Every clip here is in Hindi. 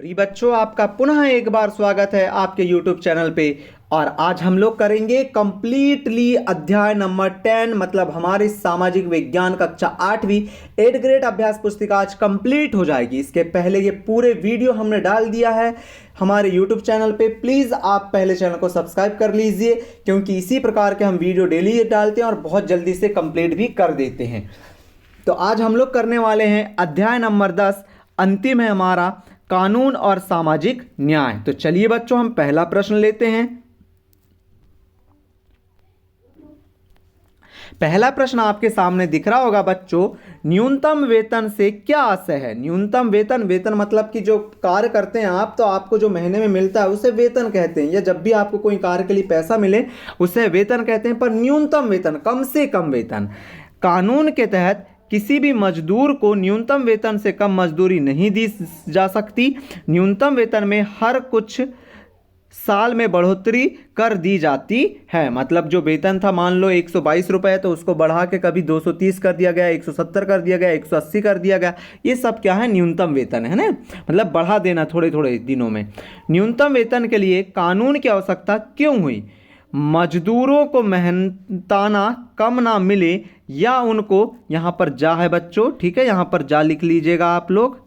प्रिय बच्चों, आपका पुनः एक बार स्वागत है आपके YouTube चैनल पे। और आज हम लोग करेंगे कंप्लीटली अध्याय नंबर 10, मतलब हमारे सामाजिक विज्ञान कक्षा 8वीं 8th ग्रेड अभ्यास पुस्तिका आज कंप्लीट हो जाएगी। इसके पहले ये पूरे वीडियो हमने डाल दिया है हमारे YouTube चैनल पे। प्लीज़ आप पहले चैनल को सब्सक्राइब कर लीजिए, क्योंकि इसी प्रकार के हम वीडियो डेली डालते हैं और बहुत जल्दी से कंप्लीट भी कर देते हैं। तो आज हम लोग करने वाले हैं अध्याय नंबर 10, अंतिम है हमारा कानून और सामाजिक न्याय। तो चलिए बच्चों, हम पहला प्रश्न लेते हैं। पहला प्रश्न आपके सामने दिख रहा होगा बच्चों, न्यूनतम वेतन से क्या आशय है। न्यूनतम वेतन, वेतन मतलब कि जो कार्य करते हैं आप, तो आपको जो महीने में मिलता है उसे वेतन कहते हैं, या जब भी आपको कोई कार्य के लिए पैसा मिले उसे वेतन कहते हैं। पर न्यूनतम वेतन, कम से कम वेतन, कानून के तहत किसी भी मजदूर को न्यूनतम वेतन से कम मजदूरी नहीं दी जा सकती। न्यूनतम वेतन में हर कुछ साल में बढ़ोतरी कर दी जाती है। मतलब जो वेतन था, मान लो 122 रुपये है, तो उसको बढ़ा के कभी 230 कर दिया गया, 170 कर दिया गया, 180 कर दिया गया। ये सब क्या है? न्यूनतम वेतन है ना, मतलब बढ़ा देना थोड़े थोड़े दिनों में। न्यूनतम वेतन के लिए कानून की आवश्यकता क्यों हुई? मजदूरों को मेहनताना कम ना मिले, या उनको, यहाँ पर जा है बच्चों, ठीक है, यहाँ पर जा लिख लीजिएगा आप लोग।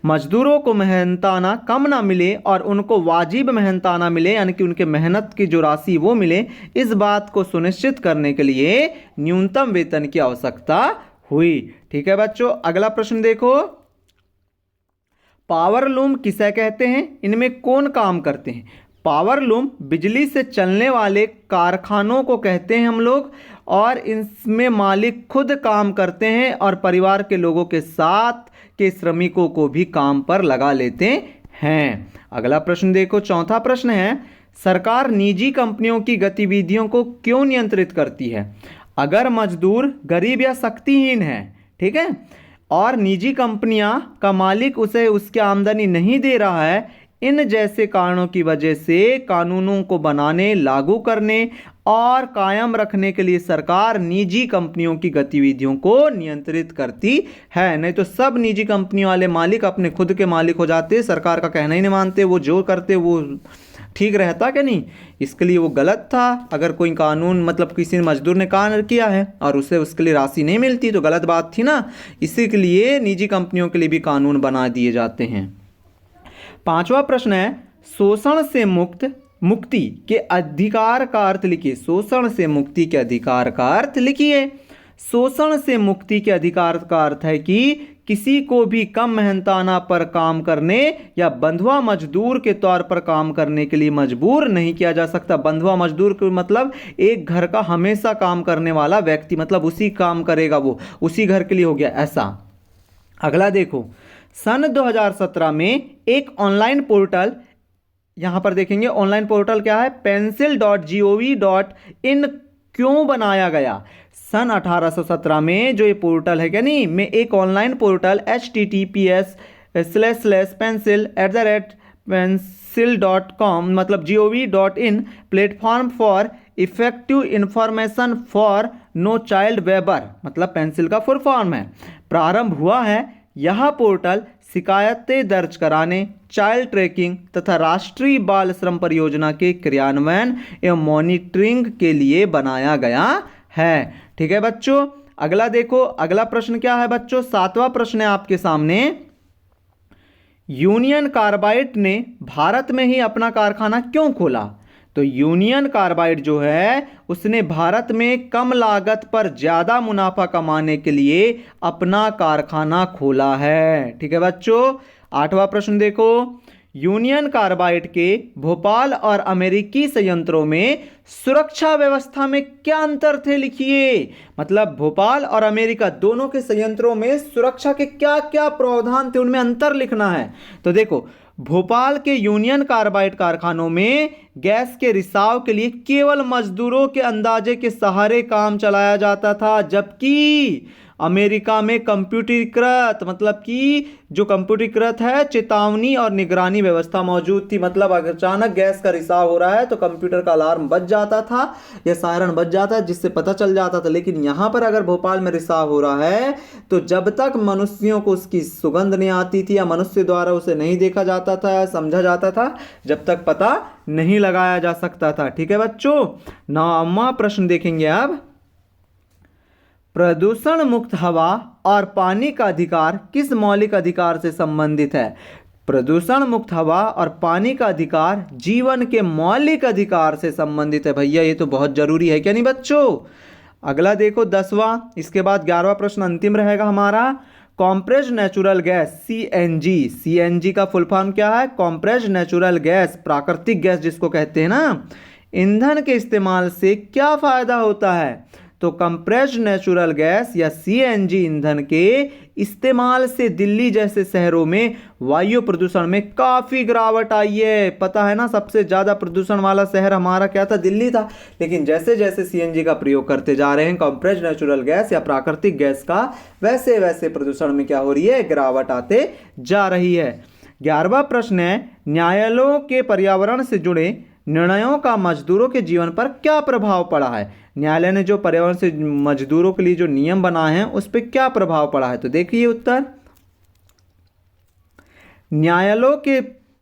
मजदूरों को मेहनताना कम ना मिले और उनको वाजिब मेहनताना मिले, यानी कि उनके मेहनत की जो राशि वो मिले, इस बात को सुनिश्चित करने के लिए न्यूनतम वेतन की आवश्यकता हुई। ठीक है बच्चों, अगला प्रश्न देखो। पावर लूम किसे कहते हैं? इनमें कौन काम करते हैं? पावर लूम बिजली से चलने वाले कारखानों को कहते हैं हम लोग, और इसमें मालिक खुद काम करते हैं और परिवार के लोगों के साथ के श्रमिकों को भी काम पर लगा लेते हैं। अगला प्रश्न देखो, चौथा प्रश्न है, सरकार निजी कंपनियों की गतिविधियों को क्यों नियंत्रित करती है? अगर मजदूर गरीब या शक्तिहीन है, ठीक है, और निजी कंपनियां का मालिक उसे उसकी आमदनी नहीं दे रहा है, इन जैसे कारणों की वजह से कानूनों को बनाने, लागू करने और कायम रखने के लिए सरकार निजी कंपनियों की गतिविधियों को नियंत्रित करती है। नहीं तो सब निजी कंपनियों वाले मालिक अपने खुद के मालिक हो जाते, सरकार का कहना ही नहीं मानते, वो जो करते वो ठीक रहता कि नहीं। इसके लिए वो गलत था। अगर कोई कानून, मतलब किसी मजदूर ने कार्य किया है और उसे उसके लिए राशि नहीं मिलती, तो गलत बात थी ना। इसी के लिए निजी कंपनियों के लिए भी कानून बना दिए जाते हैं। पांचवा प्रश्न है, शोषण से मुक्ति के अधिकार का अर्थ लिखिए। शोषण से मुक्ति के अधिकार का अर्थ लिखिए। शोषण से मुक्ति के अधिकार का अर्थ है कि किसी को भी कम मेहनताना पर काम करने या बंधुआ मजदूर के तौर पर काम करने के लिए मजबूर नहीं किया जा सकता। बंधुआ मजदूर को मतलब एक घर का हमेशा काम करने वाला व्यक्ति, मतलब उसी काम करेगा, वो उसी घर के लिए हो गया, ऐसा। अगला देखो, सन 2017 में एक ऑनलाइन पोर्टल, यहां पर देखेंगे ऑनलाइन पोर्टल क्या है, pencil.gov.in क्यों बनाया गया? सन 1817 में जो ये पोर्टल है, क्या नहीं, में एक ऑनलाइन पोर्टल https://pencil@pencil.com मतलब gov.in platform for effective information for no child labour, मतलब पेंसिल का फुल फॉर्म है, प्रारंभ हुआ है। यह पोर्टल शिकायतें दर्ज कराने, चाइल्ड ट्रैकिंग तथा राष्ट्रीय बाल श्रम परियोजना के क्रियान्वयन एवं मॉनिटरिंग के लिए बनाया गया है। ठीक है बच्चों, अगला देखो। अगला प्रश्न क्या है बच्चों? सातवां प्रश्न है आपके सामने, यूनियन कार्बाइड ने भारत में ही अपना कारखाना क्यों खोला? तो यूनियन कार्बाइड जो है, उसने भारत में कम लागत पर ज्यादा मुनाफा कमाने के लिए अपना कारखाना खोला है। ठीक है बच्चों, आठवां प्रश्न देखो, यूनियन कार्बाइड के भोपाल और अमेरिकी संयंत्रों में सुरक्षा व्यवस्था में क्या अंतर थे? लिखिए। मतलब भोपाल और अमेरिका दोनों के संयंत्रों में सुरक्षा के क्या क्या प्रावधान थे, उनमें अंतर लिखना है। तो देखो, भोपाल के यूनियन कार्बाइड कारखानों में गैस के रिसाव के लिए केवल मजदूरों के अंदाजे के सहारे काम चलाया जाता था, जबकि अमेरिका में कंप्यूटरीकृत, मतलब कि जो कंप्यूटरीकृत है, चेतावनी और निगरानी व्यवस्था मौजूद थी। मतलब अगर अचानक गैस का रिसाव हो रहा है तो कंप्यूटर का अलार्म बज जाता था या सायरन बज जाता है, जिससे पता चल जाता था। लेकिन यहां पर अगर भोपाल में रिसाव हो रहा है तो जब तक मनुष्यों को उसकी सुगंध नहीं आती थी या मनुष्य द्वारा उसे नहीं देखा जाता था या समझा जाता था, जब तक पता नहीं लगाया जा सकता था। ठीक है बच्चों, 9वां प्रश्न देखेंगे अब। प्रदूषण मुक्त हवा और पानी का अधिकार किस मौलिक अधिकार से संबंधित है? प्रदूषण मुक्त हवा और पानी का अधिकार जीवन के मौलिक अधिकार से संबंधित है। भैया ये तो बहुत जरूरी है, क्या नहीं बच्चों? अगला देखो 10वां, इसके बाद 11वां प्रश्न अंतिम रहेगा हमारा। Compressed natural gas CNG, CNG का फुल फॉर्म क्या है? कॉम्प्रेस्ड नेचुरल गैस, प्राकृतिक गैस जिसको कहते हैं ना, ईंधन के इस्तेमाल से क्या फायदा होता है? तो कंप्रेस्ड नेचुरल गैस या सीएनजी ईंधन के इस्तेमाल से दिल्ली जैसे शहरों में वायु प्रदूषण में काफी गिरावट आई है। पता है ना, सबसे ज्यादा प्रदूषण वाला शहर हमारा क्या था? दिल्ली था। लेकिन जैसे जैसे सीएनजी का प्रयोग करते जा रहे हैं, कंप्रेस्ड नेचुरल गैस या प्राकृतिक गैस का, वैसे वैसे प्रदूषण में क्या हो रही है? गिरावट आते जा रही है। 11वां प्रश्न है, न्यायालयों के पर्यावरण से जुड़े निर्णयों का मजदूरों के जीवन पर क्या प्रभाव पड़ा है? न्यायालय ने जो पर्यावरण से मजदूरों के लिए जो नियम बनाए हैं उस पर क्या प्रभाव पड़ा है? तो देखिए उत्तर, न्यायालयों के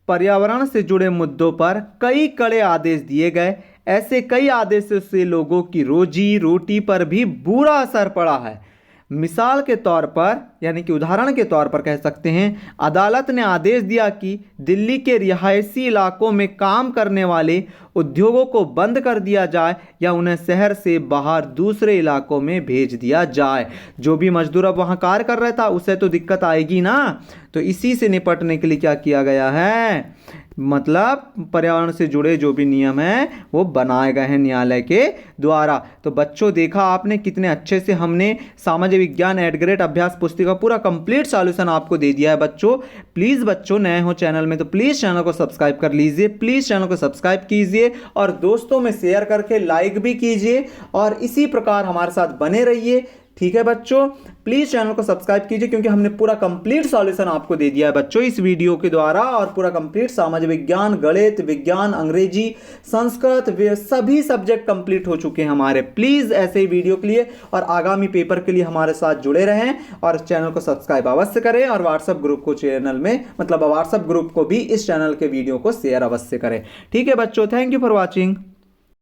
पर्यावरण से जुड़े मुद्दों पर कई कड़े आदेश दिए गए। ऐसे कई आदेशों से लोगों की रोजी रोटी पर भी बुरा असर पड़ा है। मिसाल के तौर पर, यानी कि उदाहरण के तौर पर कह सकते हैं, अदालत ने आदेश दिया कि दिल्ली के रिहायशी इलाकों में काम करने वाले उद्योगों को बंद कर दिया जाए या उन्हें शहर से बाहर दूसरे इलाकों में भेज दिया जाए। जो भी मजदूर अब वहां कार्य कर रहा था उसे तो दिक्कत आएगी ना, तो इसी से निपटने के लिए क्या किया गया है? मतलब पर्यावरण से जुड़े जो भी नियम हैं वो बनाए गए हैं न्यायालय के द्वारा। तो बच्चों देखा आपने कितने अच्छे से हमने सामाजिक विज्ञान एट ग्रेड अभ्यास पुस्तिका पूरा कंप्लीट सॉल्यूशन आपको दे दिया है बच्चों। प्लीज़ बच्चों, नए हो चैनल में तो प्लीज़ चैनल को सब्सक्राइब कर लीजिए, प्लीज़ चैनल को सब्सक्राइब कीजिए और दोस्तों में शेयर करके लाइक भी कीजिए और इसी प्रकार हमारे साथ बने रहिए। ठीक है बच्चों, प्लीज चैनल को सब्सक्राइब कीजिए क्योंकि हमने पूरा कंप्लीट सॉल्यूशन आपको दे दिया है बच्चों इस वीडियो के द्वारा, और पूरा कंप्लीट सामाजिक विज्ञान, गणित, विज्ञान, अंग्रेजी, संस्कृत, सभी सब्जेक्ट कंप्लीट हो चुके हैं हमारे। प्लीज ऐसे ही वीडियो के लिए और आगामी पेपर के लिए हमारे साथ जुड़े रहें और चैनल को सब्सक्राइब अवश्य करें और व्हाट्सएप ग्रुप को चैनल में, मतलब व्हाट्सएप ग्रुप को भी इस चैनल के वीडियो को शेयर अवश्य करें। ठीक है बच्चों, थैंक यू फॉर वॉचिंग।